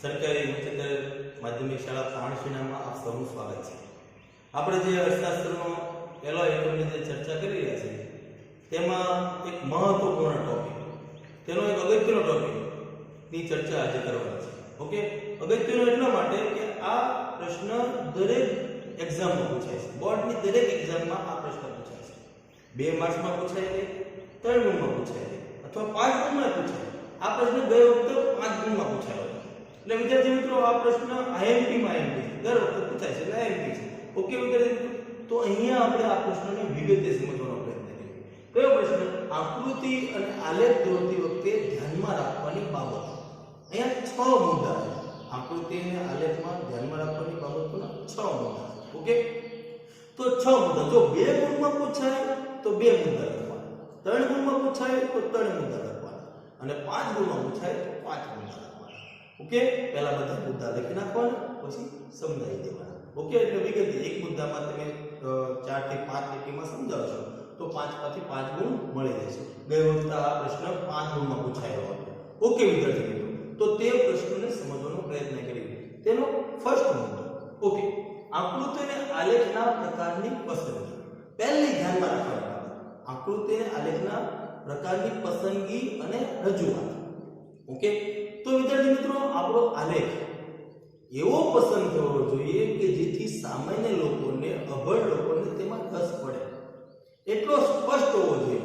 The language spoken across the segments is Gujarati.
સરકારી ઉચ્ચતર માધ્યમિક શાળા પ્રાણશીનામાં આપ સૌનું સ્વાગત છે। આપણે જે અર્થશાસ્ત્રનો પહેલો એકમની જે ચર્ચા કરી રહ્યા છીએ તેમાં એક મહત્વપૂર્ણ ટોપિક, તેનો એક અગત્યનો ટોપિકની ચર્ચા આજે કરવાની છે। ઓકે, અગત્યનો એટલા માટે કે આ પ્રશ્ન દરેક એક્ઝામમાં પૂછાય છે, બોર્ડની દરેક એક્ઝામમાં આ પ્રશ્ન પૂછાય છે। 2 માર્ક્સમાં પૂછાય છે, 3 ગુણમાં પૂછાય છે અથવા 5 ગુણમાં પૂછાય। આ પ્રશ્ન ગઈ વખતે 5 ગુણમાં પૂછાયો હતો। એટલે વિદ્યાર્થી મિત્રો આ પ્રશ્ન આઈએમપી માં દર વખતે પૂછાય છે, એટલે આઈએમપી છે। ઓકે વિદ્યાર્થી મિત્રો, તો અહીંયા આપણે આ પ્રશ્નને વિગતે સમજવાનો પ્રયત્ન કરીએ। કયો પ્રશ્ન? આકૃતિ અને આલેખ દોરતી વખતે ધ્યાનમાં રાખવાની બાબતો। અહીંયા 6 મુદ્દા છે। આકૃતિ અને આલેખમાં ધ્યાનમાં રાખવાની બાબતોના 6 મુદ્દા છે। ઓકે, તો 6 મુદ્દા જો 2 ગુણમાં પૂછાય તો 2 મુદ્દા લખવાના, 3 ગુણમાં પૂછાય તો 3 મુદ્દા લખવાના અને 5 ગુણમાં પૂછાય તો 5 મુદ્દા લખવાના। ઓકે, પહેલા બધા મુદ્દા લખી નાખવાના, પછી સમજાવી દેવાના। ઓકે, એટલે વિગતે એક મુદ્દામાં તમે 4 થી 5 લીટીમાં સમજાવશો તો 5 માંથી 5 ગુણ મળી જશે। ગઈ વખતે આ પ્રશ્ન 5 ગુણમાં પૂછાયો હતો। ઓકે વિદ્યાર્થી મિત્રો, તો તે પ્રશ્નને સમજવાનો પ્રયત્ન કરીએ। તેનો ફર્સ્ટ મુદ્દો, ઓકે, આકૃતિ અને આલેખના પ્રકારની પસંદગી। પહેલી ધ્યાનમાં રાખવાની બાબત, આકૃતિ અને આલેખના પ્રકારની પસંદગી અને રજૂઆત। ઓકે, તો વિદ્યાર્થી મિત્રો આપણો આલેખ એવો પસંદ કરવો જોઈએ કે જેથી સામાન્ય લોકોને, અભણ લોકોને તેમાં રસ પડે। એટલો સ્પષ્ટ હોવો જોઈએ,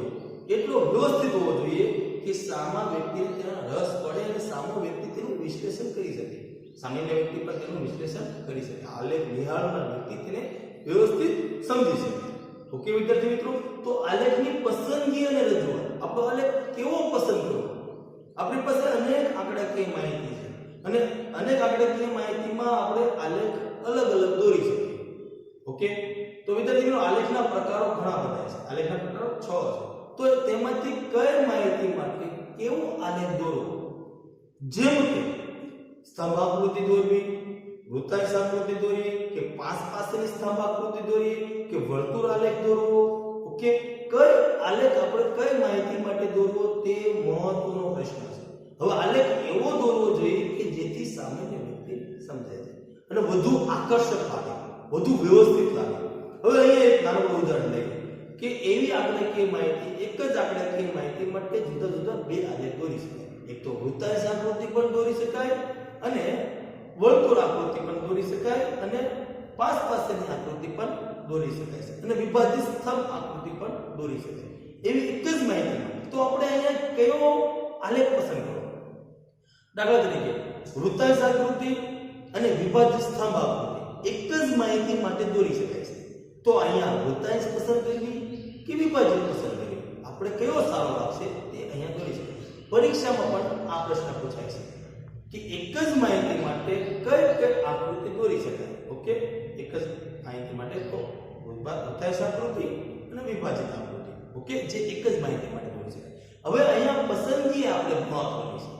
એટલો વ્યવસ્થિત હોવો જોઈએ કે સામા વ્યક્તિને તેમાં રસ પડે અને સામો વ્યક્તિ તેનું વિશ્લેષણ કરી શકે, સામાન્ય વ્યક્તિ પર તેનું વિશ્લેષણ કરી શકે, આલેખ નિહાળનાર વ્યક્તિ તેને વ્યવસ્થિત સમજી શકે। ઓકે વિદ્યાર્થી મિત્રો, તો આલેખની પસંદગી અને રજૂઆત, આપણો આલેખ કેવો પસંદ કરવો। આપણી પાસે અનેક આંકડાકીય માહિતી છે અને અનેક આંકડાકીય માહિતીમાં આપણે આલેખ અલગ અલગ દોરી શકીએ। ઓકે, તો વિદ્યાર્થી મિત્રો આલેખના પ્રકારો ઘણા બધા છે, આલેખના પ્રકારો 6 છે। તો તેમાંથી કઈ માહિતી માટે કેવો આલેખ દોરવો, જેમ કે સ્તંભ આકૃતિ દોરવી, વૃત્તાંશ આકૃતિ દોરવી કે પાસેની સ્તંભ આકૃતિ દોરવી કે વર્તુળ આલેખ દોરવો। ઓકે, કઈ આલેખ આપણે કઈ માહિતી માટે દોરવો તે મહત્વનો પ્રશ્ન છે। હવે આલેખ એવો દોરવો જોઈએ કે જેથી સામાન્ય વ્યક્તિ સમજાય જાય અને વધુ આકર્ષક લાગે, વધુ વ્યવસ્થિત લાગે। હવે અહીંયા એક નાનું ઉદાહરણ લઈએ કે એવી આંકડાકીય માહિતી, એક જ આંકડાકીય માહિતી માટે જુદા જુદા 2 આલેખ દોરી શકાય। એક તો વૃત્તાંશ આકૃતિ પણ દોરી શકાય અને વર્તુળ આકૃતિ પણ દોરી શકાય અને પાસેની આકૃતિ પણ દોરી શકાય છે અને વિભાજિત સ્તંભ આકૃતિ પણ દોરી શકાય। એવી એક જ માહિતી માટે તો આપણે અહીંયા કયો આલેખ પસંદ કરવો? દાખલા તરીકે વૃત્તાંશ આકૃતિ અને વિભાજિત સ્તંભ આકૃતિ એક જ માહિતી માટે દોરી શકાય છે, તો અહીંયા વૃત્તાંશ પસંદ કરવી કે વિભાજિત પસંદ કરવી, આપણે કયો સારો લાગશે તે અહીંયા દોરી શકાય। પરીક્ષામાં પણ આ પ્રશ્ન પૂછાય છે કે એક જ માહિતી માટે કઈ આકૃતિ દોરી શકાય। ઓકે, એક જ માહિતી માટે તો વૃત્તાંશ આકૃતિ અને વિભાજિત આકૃતિ, ઓકે, જે એક જ માહિતી માટે દોરી શકાય। હવે અહીંયા પસંદગી આપણે મહત્વની છે।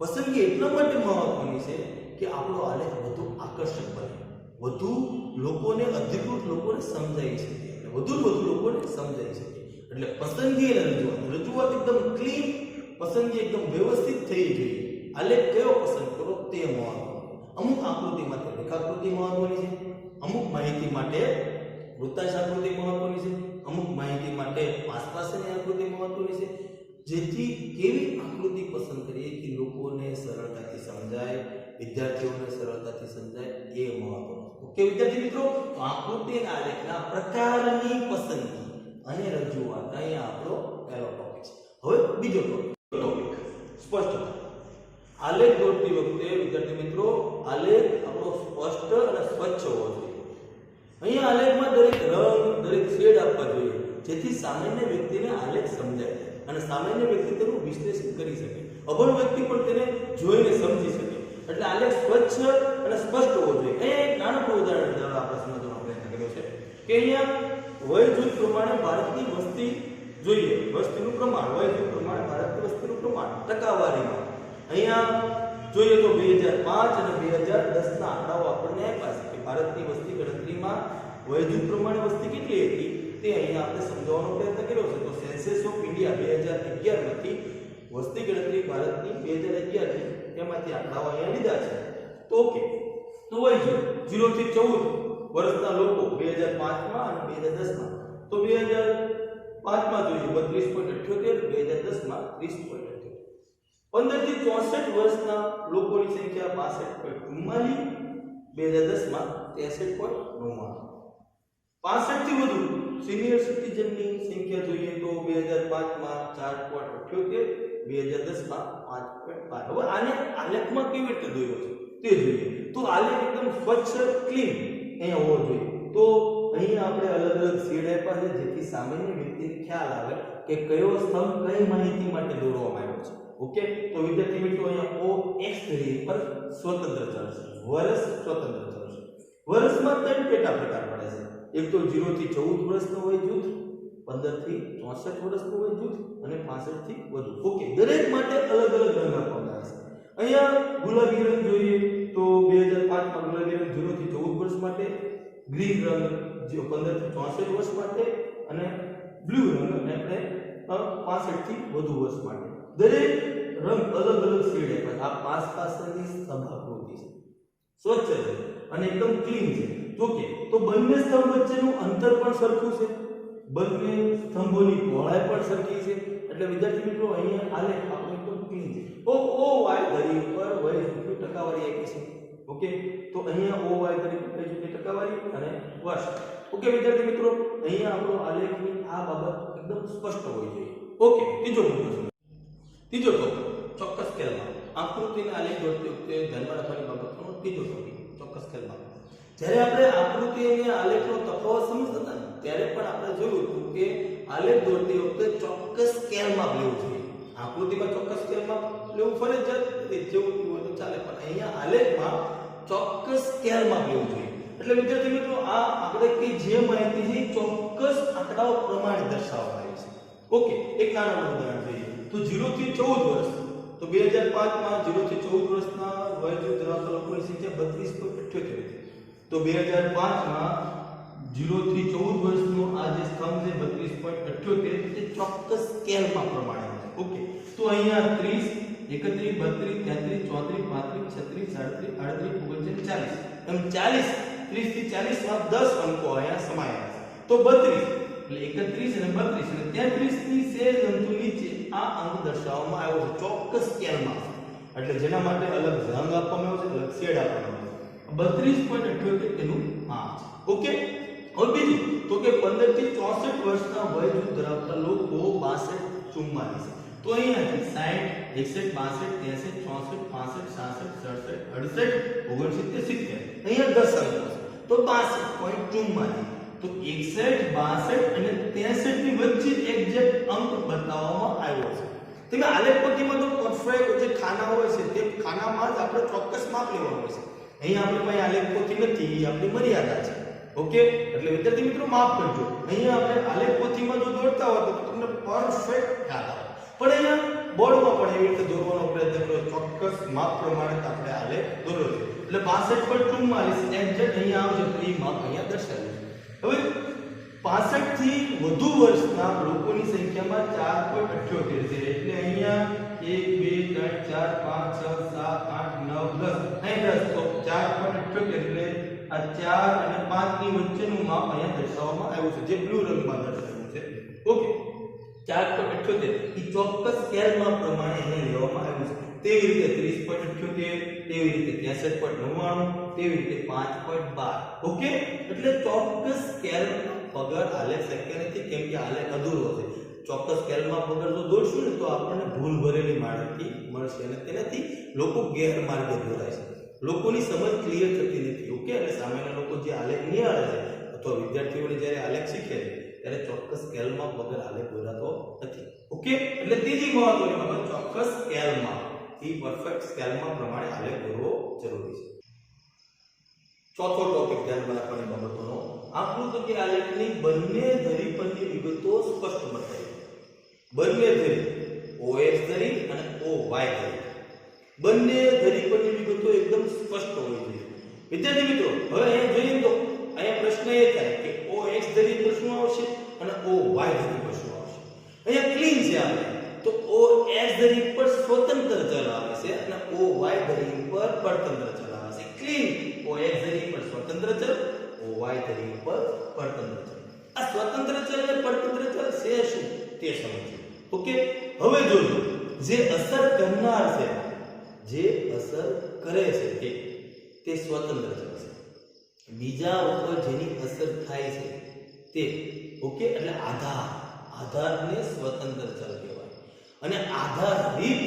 પસંદગી એટલા માટે મહત્વની છે કે આપણો આલેખ વધુ આકર્ષક બને, વધુ લોકોને, અધિકૃત લોકોને સમજાવી શકે, એટલે વધુ લોકોને સમજાવી શકે। એટલે પસંદગી અને રજૂઆત એકદમ ક્લીન, પસંદગી એકદમ વ્યવસ્થિત થઈ જોઈએ। આલેખ કયો પસંદ કરો તે મહત્વનું। અમુક આકૃતિ માટે રેખાકૃતિ મહત્વની છે, અમુક માહિતી માટે વૃત્તાંશ આકૃતિ મહત્વની છે, અમુક માહિતી માટે પાસેની આકૃતિ મહત્વની છે। જેથી કેવી આકૃતિ પસંદ કરીએ કે લોકોને સરળતાથી સમજાય, વિદ્યાર્થીઓને સરળતાથી સમજાય, એ મહત્વનું છે। ઓકે વિદ્યાર્થી મિત્રો, તો આકૃતિ અને આલેખના પ્રકારની પસંદગી અને રજૂઆત અહીંયા આપણો પહેલો ટોપિક છે। હવે બીજો ટોપિક સ્પષ્ટતા। આલેખ દોરતી વખતે વિદ્યાર્થી મિત્રો આલેખ આપણો સ્પષ્ટ અને સ્વચ્છ હોવો જોઈએ। અહીંયા આલેખમાં દરેક રંગ, દરેક શેડ આપવા જોઈએ જેથી સામાન્ય વ્યક્તિને આલેખ સમજાય અને સામાન્ય વ્યક્તિ તેનું વિશ્લેષણ કરી શકે, અભણ વ્યક્તિ પણ તેને જોઈને સમજી શકે। એટલે આલેખ સ્વચ્છ અને સ્પષ્ટ હોવો જોઈએ। અહીંયા એક નાનકડું ઉદાહરણ દ્વારા આપણે સમજવાનો પ્રયત્ન કર્યો છે કે અહીંયા વય જૂથ પ્રમાણે ભારતની વસ્તી જોઈએ, વસ્તીનું પ્રમાણ, વય જૂથ પ્રમાણે ભારતની વસ્તીનું પ્રમાણ ટકાવારીમાં અહીંયા જોઈએ તો 2005 અને 2010 ના આંકડાઓ આપણને આપ્યા છે કે ભારતની વસ્તી ગણતરીમાં વય જૂથ પ્રમાણે વસ્તી કેટલી હતી તે અહીંયા આપણે સમજાવવાનો પ્રયત્ન કર્યો છે। તો સેન્સસ ઓફ ઇન્ડિયા 2011 માંથી વસ્તી ગણતરી ભારતની 2011 ની એમાંથી આંકડાઓ અહીંયા લીધા છે. તો ઓકે, તો હોય છે 0 થી 14 વર્ષના લોકો 2005 માં અને 2010 માં. તો 2005 માં જોઈએ 32.78, 2010 માં 30.78. 15 થી 64 વર્ષના લોકોની સંખ્યા 62.44, 2010 માં 63.99. 65 થી વધુ સિનિયર સિટીઝનની સંખ્યા જોઈએ તો 2005 માં 4.78, 2010 માં 5.12. હવે આને આલેખમાં કેવી રીતે દોર્યો છે તે જોઈએ. તો આલેખ એકદમ સ્વચ્છ ક્લીન અહીંયા હોવો જોઈએ. તો અહીંયા આપણે અલગ અલગ શેડ આપ્યા છે જેથી સામાન્ય વ્યક્તિને ખ્યાલ આવે કે કયો સ્તંભ કઈ માહિતી માટે દોરવામાં આવ્યો છે. ઓકે, તો વિદ્યાર્થી મિત્રો અહીંયા OX ધરી પર સ્વતંત્ર ચલ છે, વર્ષ સ્વતંત્ર ચલ છે. વર્ષમાં 3 પેટા પ્રકાર પડે છે. એક તો 0 થી 14 વર્ષનો વય જૂથ, 15 થી 64 વર્ષનો વય જૂથ અને 65 થી વધુ. ઓકે, દરેક માટે અલગ અલગ રંગ આપવામાં આવે છે. અહીંયા ગુલાબી રંગ જોઈએ તો 2005 માં ગુલાબી રંગ 0 થી 14 વર્ષ માટે, ગ્રીન રંગ 15 થી 64 વર્ષ માટે અને બ્લુ રંગ આપણે 65 થી વધુ વર્ષ માટે. દરેક રંગ અલગ અલગ શેડ આપ્યા. આ પાસ પાસની સભાકૃતિ છે, સ્વચ્છ છે અને એકદમ ક્લીન છે. ઓકે, તો બંને સ્તંભ વચ્ચેનું અંતર પણ સરખું છે, બંને સ્તંભોની પહોળાઈ પણ સરખી છે. એટલે વિદ્યાર્થી મિત્રો અહીંયા આલેખ આપણો એકદમ ક્લીન છે. OY ધરી પર વય જૂથની ટકાવારી આપી છે. ઓકે, તો અહીંયા OY ધરી પર વય જૂથની ટકાવારી અને વર્ષ. ઓકે વિદ્યાર્થી મિત્રો, અહીંયા આપણો આલેખની આ બાબત એકદમ સ્પષ્ટ હોવી જોઈએ. ઓકે, ત્રીજો મુદ્દો છે. ત્રીજો ટોપિક ચોક્કસ સ્કેલમાં આકૃતિના આલેખ દોરતી વખતે ધ્યાનમાં રાખવાની બાબતનો ત્રીજો ટોપિક ચોક્કસ સ્કેલમાં. જ્યારે આપણે આકૃતિ અને આલેખનો તફાવત સમજતા હતા ત્યારે પણ આપણે જોયું હતું કે આલેખ દોરતી વખતે ચોક્કસ સ્કેલમાં લેવું જોઈએ. આકૃતિમાં ચોક્કસ સ્કેલમાં લેવું ફરજિયાત નથી, જેવું હોય તો ચાલે, પણ અહીંયા આલેખમાં ચોક્કસ સ્કેલમાં લેવું જોઈએ. એટલે વિદ્યાર્થી મિત્રો આ આંકડાકીય જે માહિતી છે ચોક્કસ આંકડાઓ પ્રમાણે દર્શાવવામાં આવી છે. ઓકે, એક નાનું ઉદાહરણ જોઈએ તો 0 થી 14 વર્ષ. તો 2005 માં 0 થી 14 વર્ષના વય જૂથ ધરાવતા લોકોની સંખ્યા 32.78 હતી. તો 2005 માં 0 થી 14 વર્ષનો આ જે સ્તંભ છે 32.78 તે ચોક્કસ સ્કેલમાં પ્રમાણે છે. ઓકે, તો અહીંયા 30, 31, 32, 33, 34, 35, 36, 37, 38, 39, 40 એમ 40 30 થી 40 માં 10 અંકો અહીંયા સમાયેલા છે. તો 32 એટલે 31 અને 32 અને 33 ની સેજ અંકો નીચે આ અંક દર્શાવવામાં આવ્યો છે ચોક્કસ સ્કેલમાં. એટલે જેના માટે અલગ રંગ આપવામાં આવ્યો છે, અલગ શેડ આપવામાં આવ્યો છે. 32.78 તેનું માપ છે. ઓકે, હવે બીજું તો કે 15 થી 64 વર્ષના વય જૂથ ધરાવતા લોકો 62 44. તો અહીંયાથી 60 61 62 63 64 65 66 67 68 69 70. અહીંયા 10 અંકો છે તો 62.44. તો 61 62 અને 63 ની વચ્ચે એક્ઝેક્ટ અંક બતાવવામાં આવ્યો છે. તમે આલેખ પટ્ટીમાં તો પરફેક્ટ જે ખાના હોય છે તે ખાનામાં જ આપણે ચોક્કસ માપ લેવાનું હોય છે. અહીંયા આપણી પાસે આલેખ પોથી નથી, આપણી મર્યાદા છે. ઓકે, એટલે વિદ્યાર્થી મિત્રો માફ કરજો. અહીંયા આપણે આલેખ પોથીમાં જો દોરતા હોય તો તમને પરફેક્ટ ખ્યાલ આવે, પણ અહીંયા બોર્ડમાં પણ એવી રીતે દોરવાનો પ્રયત્ન કરો ચોક્કસ માપ પ્રમાણે આપણે આલેખ દોર્યો છે. એટલે 62.44 એક્ઝેક્ટ અહીંયા આવશે તો એ માપ અહીંયા દર્શાવ્યું છે. હવે 65 થી વધુ વર્ષના લોકોની સંખ્યામાં 4.78 છે. એટલે અહીંયા 1 2 3 4 5 6 7 8 9 10 અહીં 10 તો 4.78 એટલે આ 4 અને 5 ની વચ્ચેનું માપ અહીંયા દર્શાવવામાં આવ્યું છે, જે બ્લુ રંગમાં દર્શાવ્યું છે. ઓકે, 4.78 એ ચોક્કસ સ્કેલમાં પ્રમાણે એને લેવામાં આવ્યું છે. તેવી રીતે 30.78, તેવી રીતે 63.99, તેવી રીતે 5.12. ઓકે, એટલે ચોક્કસ સ્કેલ વગર આલેખ શક્ય નથી, કેમ કે આલેખ અધૂરો છે. ચોક્કસ સ્કેલમાં વગર જો દોરશું ને તો આપણને ભૂલ ભરેલી માહિતી મળશે અને તેનાથી લોકો ગેરમાર્ગે દોરાય છે, લોકોની સમજ ક્લિયર થતી નથી. ઓકે, એટલે સામાન્ય લોકો જે આલેખ નિહાળે છે અથવા વિદ્યાર્થીઓને જ્યારે આલેખ શીખે છે ત્યારે ચોક્કસ સ્કેલમાં વગર આલેખ દોરાતો નથી. ઓકે, એટલે ત્રીજી મહત્વની બાબત ચોક્કસ સ્કેલમાં પરફેક્ટ સ્કેલમાં પ્રમાણે આલેખ દોરવો જરૂરી છે. ચોથો ટોપિક ધ્યાનમાં રાખવાની બાબતોનો આકૃતિ આલેખની બંને ધરી પરની વિગતો સ્પષ્ટ બતાવી. બંને ધરી OX ધરી અને OY ધરી બંને ધરી પરની વિગતો એકદમ સ્પષ્ટ હોવી જોઈએ. વિદ્યાર્થી મિત્રો, હવે અહીંયા જોઈએ તો અહીંયા પ્રશ્ન એ થાય કે OX ધરી પર શું આવશે અને OY ધરી પર શું આવશે. અહીંયા ક્લીન છે આપણે તો o x ધરી પર સ્વતંત્ર ચલ આવે છે અને o y ધરી પર પરતંત્ર ચલ આવે છે. ક્લીન. o x ધરી પર સ્વતંત્ર ચલ, o y ધરી પર પરતંત્ર ચલ. આ સ્વતંત્ર ચલ અને પરતંત્ર ચલ છે શું તે સમજો. ઓકે, હવે જોજો જે અસર કરનાર છે, જે અસર કરે છે તે સ્વતંત્ર ચલ છે. બીજા ઉપર જેની અસર થાય છે તે, ઓકે, એટલે આધારને સ્વતંત્ર ચલ કહેવાય. અને આધારિત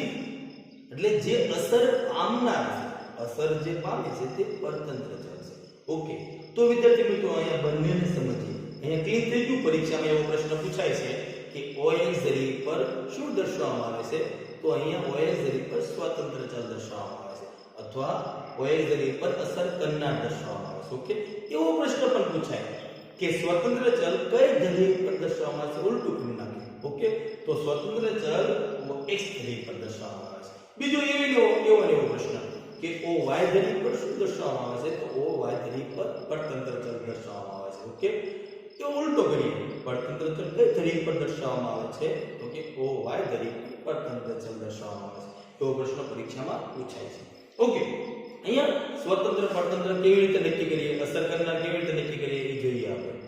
એટલે જે અસર પામનાર છે, અસર જે પામે છે તે પરતંત્ર ચલ છે. ઓકે, તો વિદ્યાર્થી મિત્રો અહીંયા બંનેને સમજીએ. અહીંયા ક્લિયર થઈ ગયું. પરીક્ષામાં એવો પ્રશ્ન પૂછાય છે કે OX ધરી પર શું દર્શાવવામાં આવે છે? તો અહીંયા OX ધરી પર સ્વતંત્ર ચલ દર્શાવવામાં આવે છે અથવા OX ધરી પર અસર કરનાર દર્શાવવામાં આવે છે. ઓકે, એવો પ્રશ્ન પણ પૂછાય કે સ્વતંત્ર ચલ કઈ ધરી પર દર્શાવવામાં આવે છે? ઉલટું કરી નાખીએ. ઓકે, તો સ્વતંત્ર ચલ OX ધરી પર દર્શાવવામાં આવે છે. બીજો એવો પ્રશ્ન કે OY ધરી પર શું દર્શાવવામાં આવે છે? તો OY ધરી પર પરતંત્ર ચલ દર્શાવવામાં આવે છે. ઓકે, તો ઉલટો કરીએ. પરતંત્ર ચલ કઈ ધરી પર દર્શાવવામાં આવે છે? તો કે OY ધરી પર પરતંત્ર ચલ દર્શાવવામાં આવે છે. એવો પ્રશ્ન પરીક્ષામાં પૂછાય છે. ઓકે, અહીંયા સ્વતંત્ર પરતંત્ર કેવી રીતે નક્કી કરીએ, અસર કરનાર કેવી રીતે નક્કી કરીએ એ જોઈએ આપણે.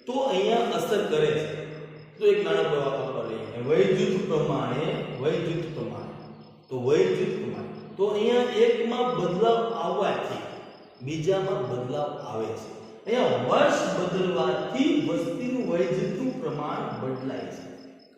તો અહીંયા અસર કરે છે તો એક નાનકડો આંકડો લઈએ. વય જૂથ પ્રમાણે તો અહીંયા એકમાં બદલાવ આવવાથી બીજામાં બદલાવ આવે છે. અહીંયા વર્ષ બદલવાથી વસ્તીનું વય જૂથનું પ્રમાણ બદલાય છે.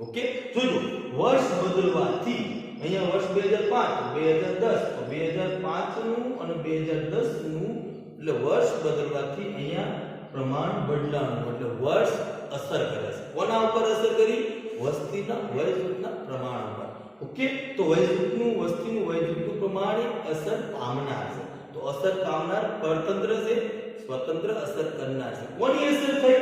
ઓકે, જોજો, વર્ષ બદલવાથી અહીંયા વર્ષ 2005 2010 તો 2005 નું અને 2010 નું એટલે વર્ષ બદલવાથી અહીંયા પ્રમાણ બદલાવાનું એટલે વર્ષ અસર કરે છે. કોના ઉપર અસર કરી? વસ્તીના વય જૂથના પ્રમાણ ઉપર. ઓકે, તો વય જૂથનું વસ્તીનું વય જૂથનું પ્રમાણ અસર પામનાર છે. તો અસર પામનાર પરતંત્ર છે, સ્વતંત્ર અસર કરનાર છે. કોની અસર થઈ?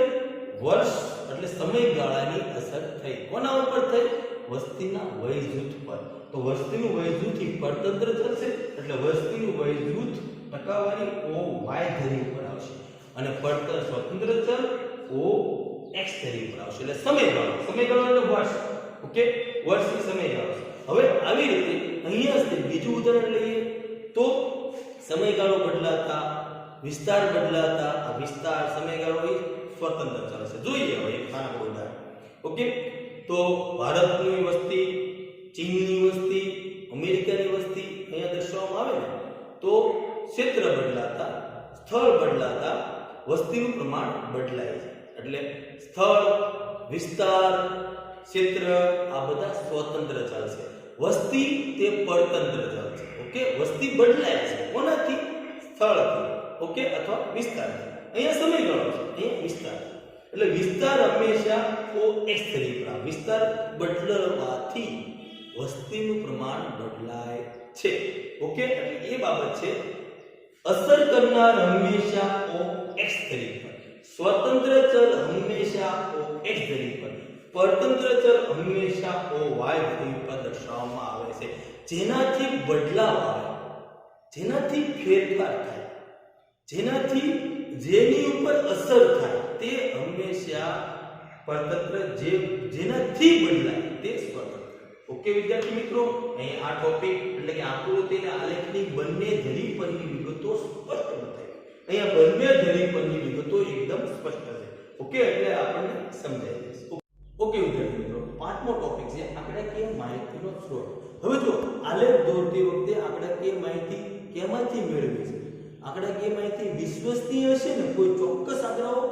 વર્ષ એટલે સમયગાળાની અસર થઈ. કોના ઉપર થઈ? વસ્તીના વય જૂથ પર. તો વસ્તીનું વય જૂથ પરતંત્ર થશે એટલે વસ્તીનું વય જૂથ ટકાવારી OY ધરી પર આવશે અને સ્વતંત્ર ચલ OX ધરી પર આવશે. એટલે સમયગાળો એટલે વર્ષ. ઓકે, વર્ષની સમયગાળો. હવે આવી રીતે અહીંયા બીજું ઉદાહરણ લઈએ તો સમયગાળો બદલાતા, વિસ્તાર બદલાતા, આ વિસ્તાર સમયગાળો એ સ્વતંત્ર ચલ છે. જોઈએ હવે એક નાનકડું ઉદાહરણ. ઓકે, તો ભારતની વસ્તી, ચીનની વસ્તી, અમેરિકાની વસ્તી અહીંયા દર્શાવવામાં આવે ને તો ક્ષેત્ર બદલાતા, સ્થળ બદલાતા વસ્તીનું પ્રમાણ બદલાય છે. એટલે સ્થળ, વિસ્તાર, ક્ષેત્ર આ બધા સ્વતંત્ર ચલ છે. વસ્તી તે પરતંત્ર ચલ છે. ઓકે, વસ્તી બદલાય છે કોનાથી? સ્થળથી. ઓકે, અથવા વિસ્તારથી. અહીંયા સમયગાળો છે, અહીંયા વિસ્તાર. એટલે વિસ્તાર હંમેશા OX ધરી પર આવે. વિસ્તાર બદલવાથી વસ્તીનું પ્રમાણ બદલાય છે. ઓકે, એટલે એ બાબત છે. અસર કરનાર હંમેશા OX ધરી પર, સ્વતંત્ર ચલ હંમેશા OX ધરી પર, પરતંત્ર ચલ હંમેશા OY ધરી પર દર્શાવવામાં આવે છે. જેનાથી બદલાવ આવે, જેનાથી ફેરફાર થાય, જેની ઉપર અસર થાય તે હંમેશા પરતંત્ર, જેનાથી બદલાય તે સ્વતંત્ર. ઓકે વિદ્યાર્થી મિત્રો, અહીં આ ટોપિક એટલે કે આકૃતિ અને આલેખની બંને ધરી પરની વિગતો સ્પષ્ટ બતાવી. અહીંયા બંને ધરી પરની વિગતો એકદમ સ્પષ્ટ છે. ઓકે, એટલે આપણને સમજાઈ જશે. ઓકે વિદ્યાર્થી મિત્રો, પાંચમો ટોપિક છે આંકડાકીય માહિતીનો સ્ત્રોત. હવે જો આલેખ દોરતી વખતે આંકડાકીય માહિતી કેમાંથી મેળવી છે? આંકડાકીય માહિતી વિશ્વસનીય હશે ને, કોઈ ચોક્કસ આંકડાઓ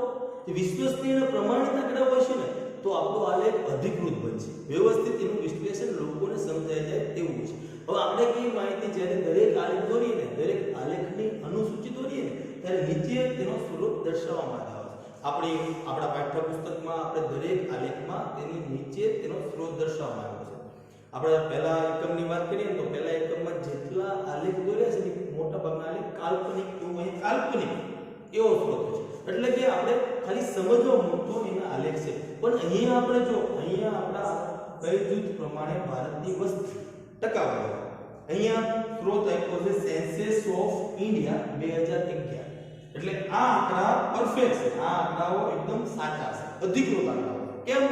વિશ્વસનીય અને પ્રમાણિત આંકડાઓ હશે ને તો આપણો આલેખ અધિકૃત બનશે. વ્યવસ્થિત એનું વિશ્લેષણ લોકોને સમજાઈ જાય તેવું છે. હવે આંકડાકીય માહિતી જ્યારે દરેક આલેખ દોરીએ ને, દરેક આલેખની અનુસૂચિ દોરીએ ને ત્યારે નીચે તેનો સ્વરૂપ દર્શાવવામાં આવે છે. આપણા પાઠ્યપુસ્તકમાં આપણે દરેક આલેખમાં તેની નીચે તેનો સ્ત્રોત દર્શાવવામાં આવ્યો છે. આપણે પહેલા એકમની વાત કરીએ તો પહેલા એકમમાં જેટલા આલેખ દોર્યા છે ને મોટા ભાગના આલેખ કાલ્પનિક એવો સ્ત્રોત છે. એટલે કે આપણે ખાલી સમજવા મૂકતો એના આલેખ છે. પણ અહીંયા આપણે જો આપણા વય જૂથ પ્રમાણે ભારતની વસ્તી ટકાવારી અહીંયા સ્ત્રોત આપ્યો છે સેન્સસ ઓફ ઇન્ડિયા 2011. એટલે આ આંકડા પરફેક્ટ છે. આ આંકડાઓ એકદમ સાચા છે, અધિકૃત આંકડાઓ. કેમ?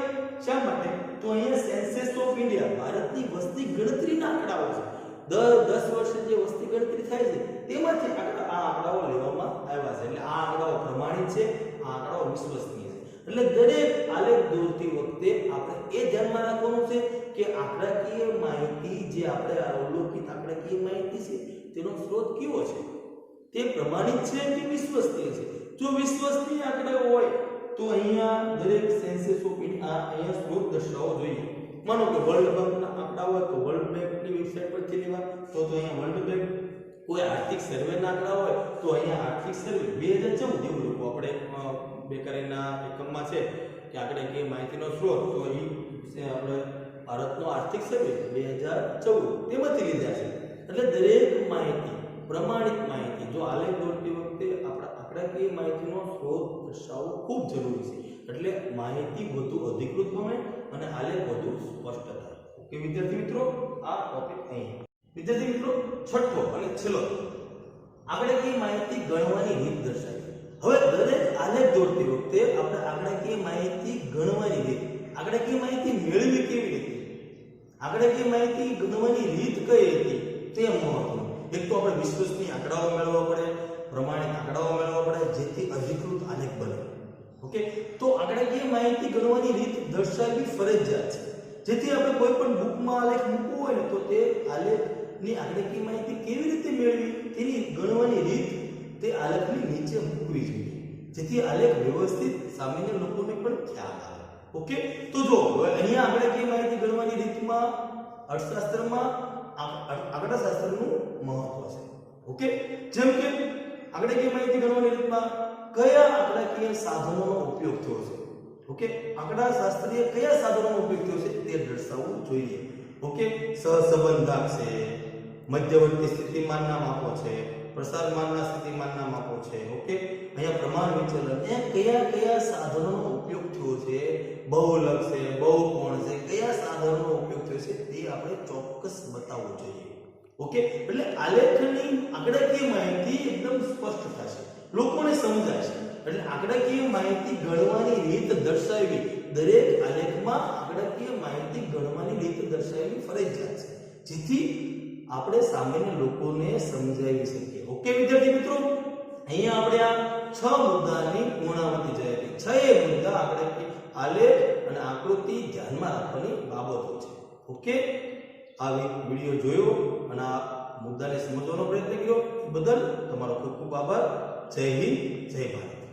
શા માટે? તો અહીંયા સેન્સસ ઓફ ઇન્ડિયા, ભારતની વસ્તી ગણતરીના આંકડાઓ છે. દર 10 વર્ષે જે વસ્તી ગણતરી થાય છે તેમાંથી આ આંકડાઓ લેવામાં આવ્યા છે. એટલે આ આંકડાઓ પ્રમાણિત છે, આ આંકડાઓ વિશ્વસનીય છે. એટલે દરેક આલેખ દોરતી વખતે આપણે એ ધ્યાનમાં રાખવાનું છે કે આંકડાકીય માહિતી જે આપણે અવલોકિત આંકડાકીય માહિતી છે તેનો સ્ત્રોત કેવો છે, તે પ્રમાણિત છે કે વિશ્વસનીય છે. જો વિશ્વસનીય આંકડાઓ હોય તો અહીંયા દરેક સેન્સસ ઓફ ઇન્ડિયા અહીંયા સ્ત્રોત દર્શાવવો જોઈએ. માનો કે વર્લ્ડ બેંકના આંકડા હોય તો વર્લ્ડ બેંકની વેબસાઈટ પરથી લેવા, તો અહીંયા વર્લ્ડ બેંક. કોઈ આર્થિક સર્વેના આંકડા હોય તો અહીંયા આર્થિક સર્વે 2014 એવું લખો આપણે બેકારીના એકમમાં છે કે આંકડાકીય માહિતીનો સ્ત્રોત, તો અહીં આપણે ભારતનો આર્થિક સર્વે 2014 તેમાંથી લીધા છે. એટલે દરેક માહિતી પ્રમાણિત માહિતી જો આલેખ દોરતી વખતે આપણા આંકડાકીય માહિતીનો સ્ત્રોત દર્શાવવો ખૂબ જરૂરી છે. એટલે માહિતી વધુ અધિકૃત બને અને આલેખ વધુ સ્પષ્ટ થાય. ઓકે વિદ્યાર્થી મિત્રો, આ ટોપિક અહીં. વિદ્યાર્થી મિત્રો, છઠ્ઠો અને છેલ્લો આંકડાકીય માહિતી ગણવાની રીત દર્શાવી. હવે દરેક આલેખ દોરતી વખતે આપણે આંકડાકીય માહિતી ગણવાની રીત, આંકડાકીય માહિતી મેળવી કેવી રીતે, આંકડાકીય માહિતી ગણવાની રીત કઈ હતી તે મહત્વનું. એક તો આપણે વિશ્વસનીય આંકડાઓ મેળવવા પડે, પ્રમાણિત આંકડાઓ મેળવવા પડે જેથી અધિકૃત આલેખ બને. ઓકે, તો આંકડાકીય માહિતી ગણવાની રીત દર્શાવવી ફરજિયાત છે. જેથી આપણે કોઈ પણ બુકમાં આલેખ મૂકવો હોય ને તો તે આલેખની આંકડાકીય માહિતી કેવી રીતે મેળવી તેની ગણવાની રીત તે આલેખની નીચે મૂકવી જોઈએ, જેથી આલેખ વ્યવસ્થિત સામાન્ય લોકોને પણ ખ્યાલ આવે. ઓકે, તો જો હવે અહીંયા આંકડાકીય માહિતી ગણવાની રીતમાં અર્થશાસ્ત્રમાં આંકડાશાસ્ત્રનું મહત્વ છે. ઓકે, જેમ કે આંકડાકીય માહિતી ગણવાની રીતમાં કયા આંકડાકીય સાધનોનો ઉપયોગ થયો છે. ઓકે, આંકડાશાસ્ત્રીય કયા સાધનોનો ઉપયોગ થયો છે તે દર્શાવવું જોઈએ. ઓકે, સહસંબંધાંક છે, મધ્યવર્તી સ્થિતિમાનના માપો છે, પ્રસારમાનના સ્થિતિમાનના માપો છે. ઓકે, અહીંયા પ્રમાણ વિચલન, એ કયા સાધનોનો ઉપયોગ થયો છે, બહુલક છે, બહુકોણ છે, કયા સાધનોનો ઉપયોગ થયો છે તે આપણે ચોક્કસ બતાવવું જોઈએ. ઓકે, એટલે આલેખની આંકડાકીય માહિતી એકદમ સ્પષ્ટ થશે, લોકોને સમજાશે. એટલે આંકડાકીય માહિતી ગણવાની રીત દર્શાવવી, દરેક આલેખમાં આંકડાકીય માહિતી ગણવાની રીત દર્શાવવી ફરજિયાત છે, જેથી આપણે સામાન્ય લોકોને સમજાવી શકીએ. ઓકે વિદ્યાર્થી મિત્રો, અહીંયા આપણે આ 6 મુદ્દાની પૂર્ણાવતિ થઈ હતી. 6 મુદ્દા આંકડાકીય આલેખ અને આકૃતિ ધ્યાનમાં રાખવાની બાબતો છે. ઓકે, આ વિડિયો જોયો અને આ મુદ્દાને સમજવાનો પ્રયત્ન કર્યો એ બદલ તમારો ખૂબ ખૂબ આભાર. જય હિન્દ, જય ભારત.